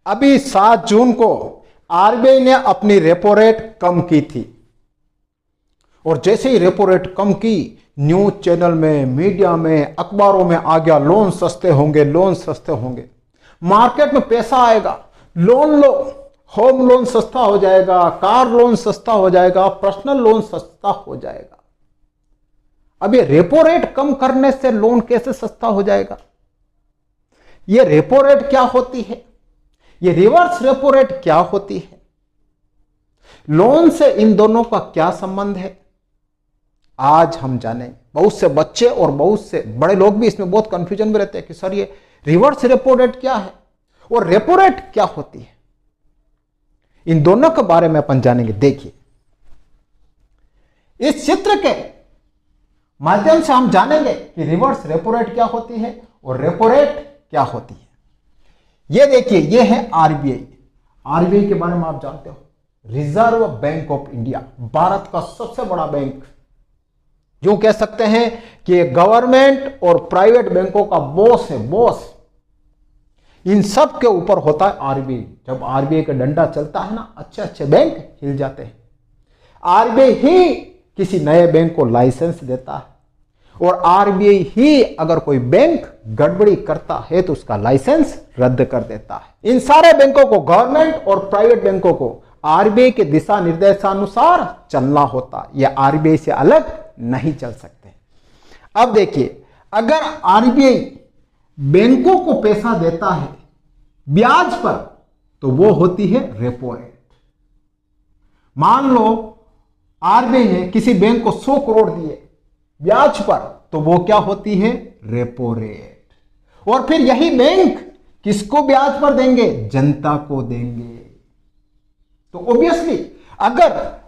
अभी 7 जून को आरबीआई ने अपनी रेपो रेट कम की थी और जैसे ही रेपो रेट कम की, न्यूज चैनल में, मीडिया में, अखबारों में आ गया लोन सस्ते होंगे, लोन सस्ते होंगे, मार्केट में पैसा आएगा, लोन लो, होम लोन सस्ता हो जाएगा, कार लोन सस्ता हो जाएगा, पर्सनल लोन सस्ता हो जाएगा। अब ये रेपो रेट कम करने से लोन कैसे सस्ता हो जाएगा? ये रेपो रेट क्या होती है? ये रिवर्स रेपो रेट क्या होती है? लोन से इन दोनों का क्या संबंध है? आज हम जानेंगे। बहुत से बच्चे और बहुत से बड़े लोग भी इसमें बहुत कंफ्यूजन में रहते हैं कि सर ये रिवर्स रेपो रेट क्या है और रेपो रेट क्या होती है। इन दोनों के बारे में अपन जानेंगे। देखिए, इस चित्र के माध्यम से हम जानेंगे कि रिवर्स रेपो रेट क्या होती है और रेपो रेट क्या होती है। ये देखिए, ये है आरबीआई। आरबीआई के बारे में आप जानते हो, reserve bank of India, Bharat का सबसे बड़ा बैंक। यूं कह सकते हैं कि गवर्नमेंट और प्राइवेट बैंकों का बॉस है, बॉस। इन सब के ऊपर होता है आरबीआई। जब आरबीआई का डंडा चलता है ना, अच्छे अच्छे बैंक हिल जाते हैं। आरबीआई ही किसी नए बैंक को लाइसेंस देता है और आरबीआई ही अगर कोई बैंक गड़बड़ी करता है तो उसका लाइसेंस रद्द कर देता है। इन सारे बैंकों को, गवर्नमेंट और प्राइवेट बैंकों को, आरबीआई के दिशा निर्देशानुसार चलना होता। यह आरबीआई से अलग नहीं चल सकते। अब देखिए, अगर आरबीआई बैंकों को पैसा देता है ब्याज पर तो वो होती है रेपो रेट। मान लो आरबीआई ने किसी बैंक को 100 करोड़ दिए ब्याज पर, तो वो क्या होती है? Repo rate. और फिर यही बैंक किसको ब्याज पर देंगे? जनता को देंगे। तो ऑब्वियसली अगर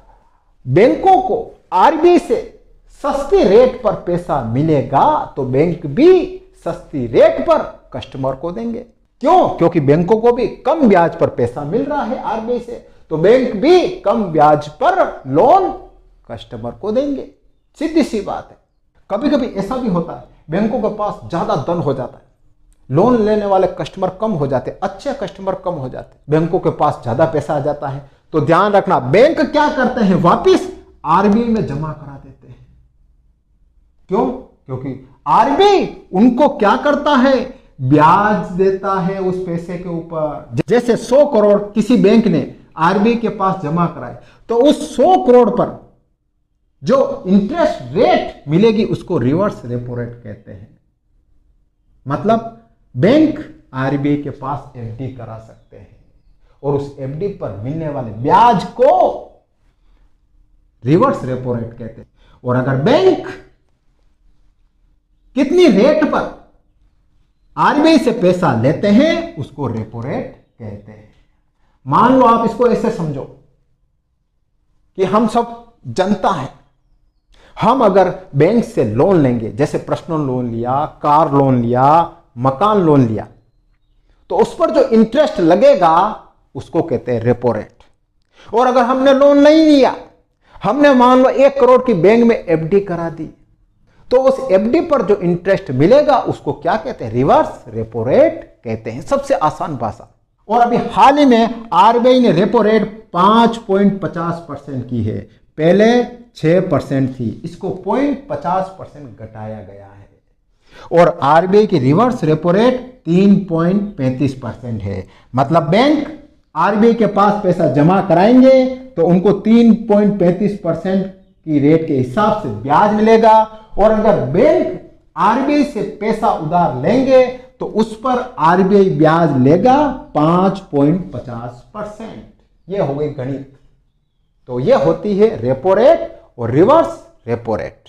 बैंकों को आरबीआई से सस्ती रेट पर पैसा मिलेगा तो बैंक भी सस्ती रेट पर कस्टमर को देंगे। क्यों? क्योंकि बैंकों को भी कम ब्याज पर पैसा मिल रहा है आरबीआई से, तो बैंक भी कम ब्याज पर लोन कस्टमर को देंगे। सीधी सी बात है। कभी कभी ऐसा भी होता है, बैंकों के पास ज्यादा धन हो जाता है, लोन लेने वाले कस्टमर कम हो जाते, अच्छे कस्टमर कम हो जाते, बैंकों के पास ज्यादा पैसा आ जाता है, तो ध्यान रखना, बैंक क्या करते हैं? वापिस आरबीआई में जमा करा देते हैं। क्यों? क्योंकि आरबीआई उनको क्या करता है? ब्याज देता है उस पैसे के ऊपर। जैसे 100 करोड़ किसी बैंक ने आरबीआई के पास जमा कराए, तो उस 100 करोड़ पर जो इंटरेस्ट रेट मिलेगी उसको रिवर्स रेपो रेट कहते हैं। मतलब बैंक आरबीआई के पास एफडी करा सकते हैं और उस एफडी पर मिलने वाले ब्याज को रिवर्स रेपो रेट कहते हैं। और अगर बैंक कितनी रेट पर आरबीआई से पैसा लेते हैं उसको रेपो रेट कहते हैं। मान लो आप इसको ऐसे समझो कि हम सब जनता हैं, हम अगर बैंक से लोन लेंगे, जैसे पर्सनल लोन लिया, कार लोन लिया, मकान लोन लिया, तो उस पर जो इंटरेस्ट लगेगा उसको कहते हैं रेपो रेट। और अगर हमने लोन नहीं लिया, हमने मान लो 1 करोड़ की बैंक में एफडी करा दी, तो उस एफडी पर जो इंटरेस्ट मिलेगा उसको क्या कहते हैं? रिवर्स रेपो रेट कहते हैं। सबसे आसान भाषा। और अभी हाल ही में आरबीआई ने रेपो रेट 5.50% की है। पहले 6% थी, इसको 0.50% घटाया गया है। और आरबीआई की रिवर्स रेपो रेट 3.35% है। मतलब बैंक आरबीआई के पास पैसा जमा कराएंगे तो उनको 3.35% की रेट के हिसाब से ब्याज मिलेगा। और अगर बैंक आरबीआई से पैसा उधार लेंगे तो उस पर आरबीआई ब्याज लेगा 5.50%। यह हो गई गणित। तो यह होती है रेपो रेट और रिवर्स रेपो रेट।